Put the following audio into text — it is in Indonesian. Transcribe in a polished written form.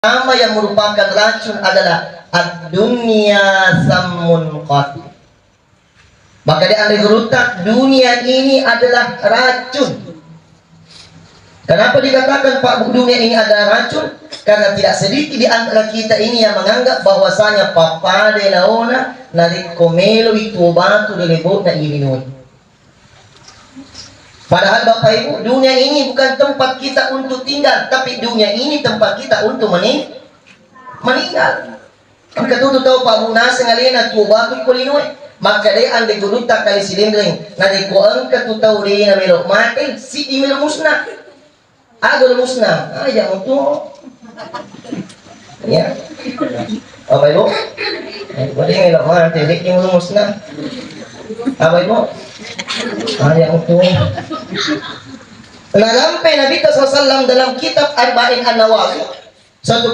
pertama yang merupakan racun adalah ad-dunya sammun qatil. Maka di andai gerutak, dunia ini adalah racun. Kenapa dikatakan Pak dunia ini adalah racun? Karena tidak sedikit di antara kita ini yang menganggap bahwasanya papade laona narikomelo itu batu dilebut na iminun. Padahal Bapak Ibu, dunia ini bukan tempat kita untuk tinggal, tapi dunia ini tempat kita untuk meninggal. Maka tu tahu Pak Munas ngalina tu batu kulinoi. Maka dia andai gurutak kali silindring, nanti ko angkat tu tahu dia na melok mati, si di melok musnah. Agak musnah, aja untuk ya, apa Ibu? Boleh ngelak mana? Tidak yang musnah, apa Ibu? Aja untuk. Nah, sampai Nabi SAW dalam kitab Arba'in An-Nawawi, satu